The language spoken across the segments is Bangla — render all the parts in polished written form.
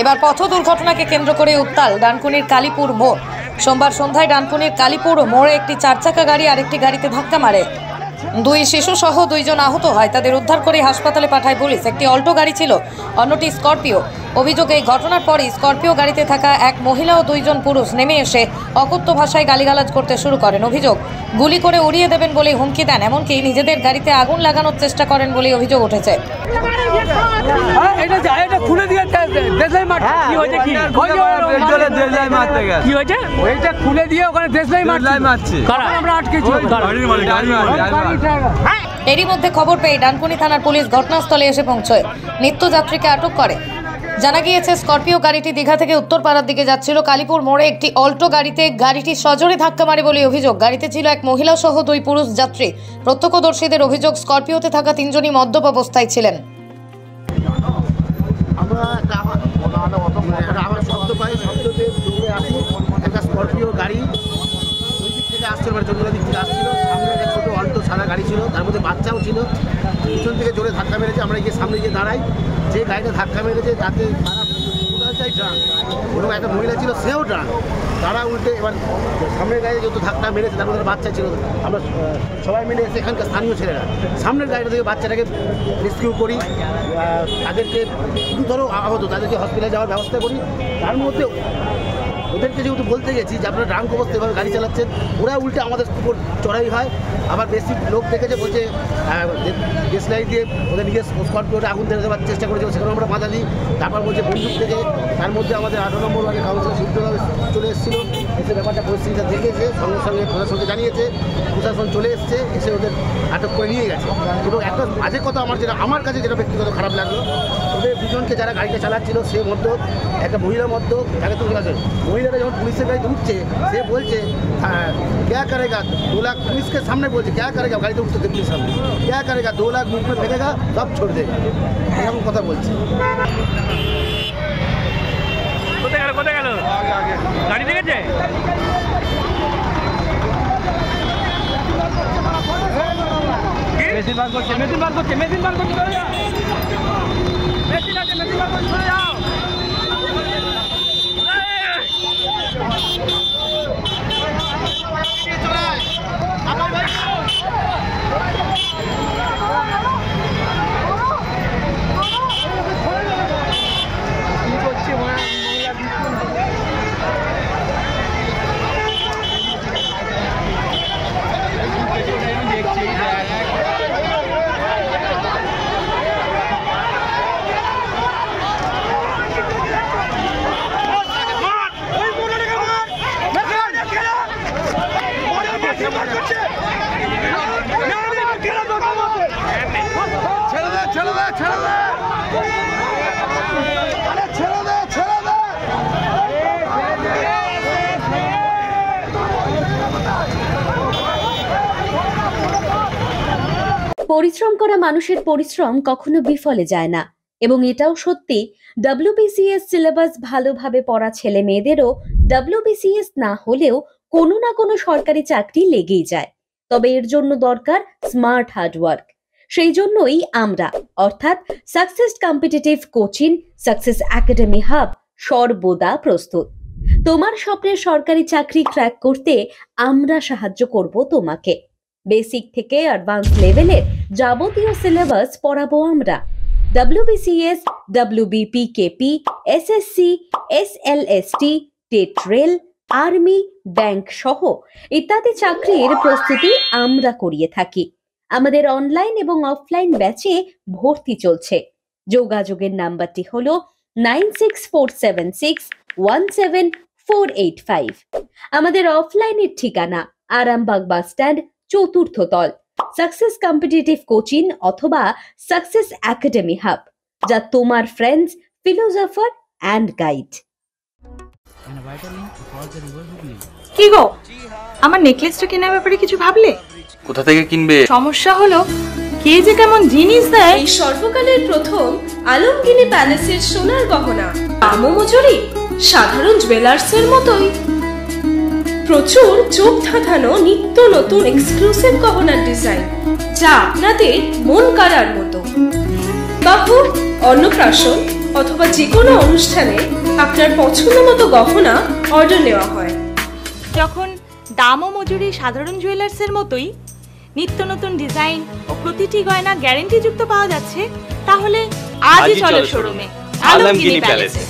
এবার পথ দুর্ঘটনাকে কেন্দ্র করে উত্তাল ডানকুনির কালীপুর মোড়। সোমবার সন্ধ্যায় ডানকুনির কালীপুর মোড়ে একটি চারচাকা গাড়ি আরেকটি গাড়িতে ধাক্কা মারে। দুই শিশু সহ দুইজন আহত হয়। তাদের উদ্ধার করে হাসপাতালে পাঠায় পুলিশ। একটি অল্টো গাড়ি ছিল, অন্যটি স্করপিও। অভিযোগ, এই ঘটনার পরই স্করপিও গাড়িতে থাকা এক মহিলা ও দুইজন পুরুষ নেমে এসে অকথ্য ভাষায় গালিগালাজ করতে শুরু করেন। অভিযোগ, গুলি করে উড়িয়ে দেবেন বলে হুমকি দেন, এমনকি নিজেদের গাড়িতে আগুন লাগানোর চেষ্টা করেন বলে অভিযোগ উঠেছে। এরই মধ্যে খবর পেয়ে ডানকুনি থানার পুলিশ ঘটনাস্থলে এসে পৌঁছয়, নিত্যযাত্রীকে আটক করে। জানা গিয়েছে, স্করপিও গাড়িটি দীঘা থেকে উত্তরপাড়ার দিকে যাচ্ছিল। কালীপুর মোড়ে একটি অল্টো গাড়িটি সজোরে ধাক্কা মারে বলে অভিযোগ। গাড়িতে ছিল এক মহিলা সহ দুই পুরুষ যাত্রী। প্রত্যক্ষদর্শীদের অভিযোগ, স্করপিওতে থাকা তিনজনই মদ্যপ অবস্থায় ছিলেন। স্করপিও গাড়ি ওই দিক থেকে আসছিল, চন্দ্রা দিক থেকে আসছিল। সামনে একটা ছোটো অল্টো সাদা গাড়ি ছিল, তার মধ্যে বাচ্চাও ছিল। পিছন থেকে জোরে ধাক্কা মেরেছে। আমরা গিয়ে সামনে গিয়ে দাঁড়াই। যে গাড়িটা ধাক্কা মেরেছে তাতে তারা ড্রাঙ্ক, ওরকম একটা মহিলা ছিল, সেও ড্রাঙ্ক। তারা উল্টে এবার সামনের গাড়ি যত ধাক্কা মেরেছে তার মধ্যে বাচ্চা ছিল। আমরা সবাই মিলে এসে এখানকার স্থানীয় ছেলেরা সামনের গাড়িটা থেকে বাচ্চাটাকে রেস্কিউ করি। তাদেরকে গুরুতর আহত, তাদেরকে হসপিটালে যাওয়ার ব্যবস্থা করি। তার মধ্যে ওদেরকে যেহেতু বলতে গেছি যে আপনারা ড্রাঙ্ক অবস্থায় এভাবে গাড়ি চালাচ্ছেন, ওরা উল্টে আমাদের উপর চড়াই হয়। আবার বেশি লোক দেখেছে, বলছে গ্যাস লাইট দিয়ে ওদের নিজের স্করপিওটা আগুন ধরে দেওয়ার চেষ্টা করেছে, সেখানে আমরা বাধা দিই। তারপর বলছে বন্দুক থেকে। তার মধ্যে আমাদের 18 নম্বর ওয়ার্ডের কাউন্সিলর সিদ্ধরাও চলে এসেছিল। এসে ব্যাপারটা পরিস্থিতিটা দেখেছে, সঙ্গে সঙ্গে প্রশাসনকে জানিয়েছে। প্রশাসন চলে এসছে, এসে ওদের আটক করে নিয়ে গেছে। এবং একটা বাজে কথা আমার কাছে যেটা ব্যক্তিগত খারাপ লাগলো, ওদের দুজনকে যারা গাড়িটা চালাচ্ছিল, সে মধ্য একটা মহিলার মধ্য তাকে তুলে আছে। মহিলারা যখন পুলিশের গাড়িতে উঠছে, সে বলছে ক্যা করেগা 2 লাখ, পুলিশকে সামনে বলছে ক্যা করেগা, গাড়িতে উঠতে পুলিশের সামনে ক্যা করেগা 2 লাখ মুখ में फेंकेगा সব छोड़ देगा, এরকম কথা বলছে। কোথায় গেল গাড়ি দেখেছে? মেশিন বার করছে সরে যাও। পরিশ্রম করা মানুষের পরিশ্রম কখনো বিফলে যায় না, এবং এটাও সত্যি ডব্লিউবিসিএস সিলেবাস ভালোভাবে পড়া ছেলে মেয়েদেরও ডব্লিউবিসিএস না হলেও কোনো না কোনো সরকারি চাকরি লেগেই যায়। তবে এর জন্য দরকার স্মার্ট হার্ডওয়ার্ক। সেই জন্যই আমরা অর্থাৎ success competitive coaching, success academy hub সর্বদা প্রস্তুত। তোমার স্বপ্নের সরকারি চাকরি ক্র্যাক করতে আমরা সাহায্য করব তোমাকে। বেসিক থেকে অ্যাডভান্স লেভেলের যাবতীয় সিলেবাস পড়াবো আমরা। WBCS, WBPKP, SSC, SLST, TET rail, army, bank সহ ইত্যাদি চাকরির প্রস্তুতি আমরা করিয়ে থাকি। আমাদের অনলাইন এবং অফলাইন ব্যাচে ভর্তি চলছে। যোগাযোগের নাম্বারটি হলো 9647617485। আমাদের অফলাইনের ঠিকানা আরামবাগ বাস স্ট্যান্ড, চতুর্থ তল, সাকসেস কম্পিটিটিভ কোচিং অথবা সাকসেস একাডেমি হাব, যা তোমার ফ্রেন্ডস, ফিলোসফার অ্যান্ড গাইড। কি গো, আমার নেকলেসটা কেনার ব্যাপারে কিছু ভাবলে? কোথা থেকে কিনবে? সমস্যা হলো কে যে কেমন জিনিস দেয়। এই সর্বকালের প্রথম আলমগিনি প্যালেসের সোনার গহনা, দামও মজুরি সাধারণ জুয়েলার্সের মতোই। প্রচুর চোখ ধাঁধানো নিত্য নতুন এক্সক্লুসিভ গহনার ডিজাইন, যা আপনাদের মন কাড়ার মতো। বাহু, অন্নপ্রাশন, অথবা যে কোনো অনুষ্ঠানে আপনার পছন্দ মতো গহনা অর্ডার নেওয়া হয়। যখন দাম ও মজুরি সাধারণ জুয়েলার্সের মতোই নিত্য নতুন ডিজাইন ও প্রতিটি গয়না গ্যারান্টিযুক্ত পাওয়া যাচ্ছে, তাহলে আজই চলো শোরুমে আলমগিনি প্যালেসে।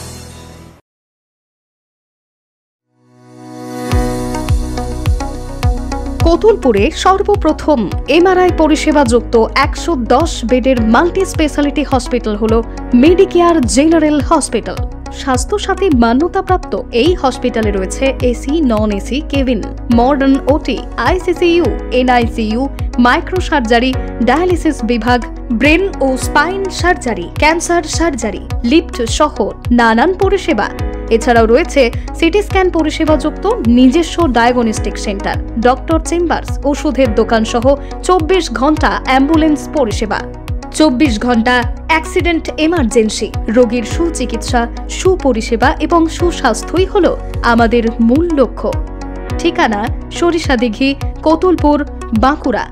কোতুলপুরে সর্বপ্রথম এমআরআই পরিষেবা যুক্ত 110 বেডের মাল্টি স্পেশালিটি হসপিটাল হল মেডিকেয়ার জেনারেল হসপিটাল। স্বাস্থ্যসাথী মান্যতাপ্রাপ্ত এই হসপিটালে রয়েছে AC, non AC cabin, modern OT, ICCU, NICU, micro surgery, dialysis বিভাগ, ব্রেন ও spine surgery, cancer surgery, lift সহ নানান পরিষেবা। এছাড়াও রয়েছে সিটি স্ক্যান পরিষেবা যুক্ত নিজস্ব ডায়াগনস্টিক সেন্টার, ডক্টর চেম্বার্স, ওষুধের দোকান সহ 24 ঘন্টা অ্যাম্বুলেন্স পরিষেবা। 24 ঘন্টা অ্যাক্সিডেন্ট এমার্জেন্সি, রোগীর সুচিকিৎসা, সুপরিষেবা এবং সুস্বাস্থ্যই হল আমাদের মূল লক্ষ্য। ঠিকানা সরিষাদিঘি, কোতুলপুর, বাঁকুড়া।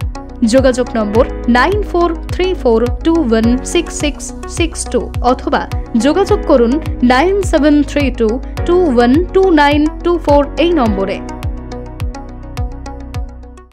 যোগাযোগ নম্বর 9434216662 অথবা যোগাযোগ করুন 9732212924 এই নম্বরে।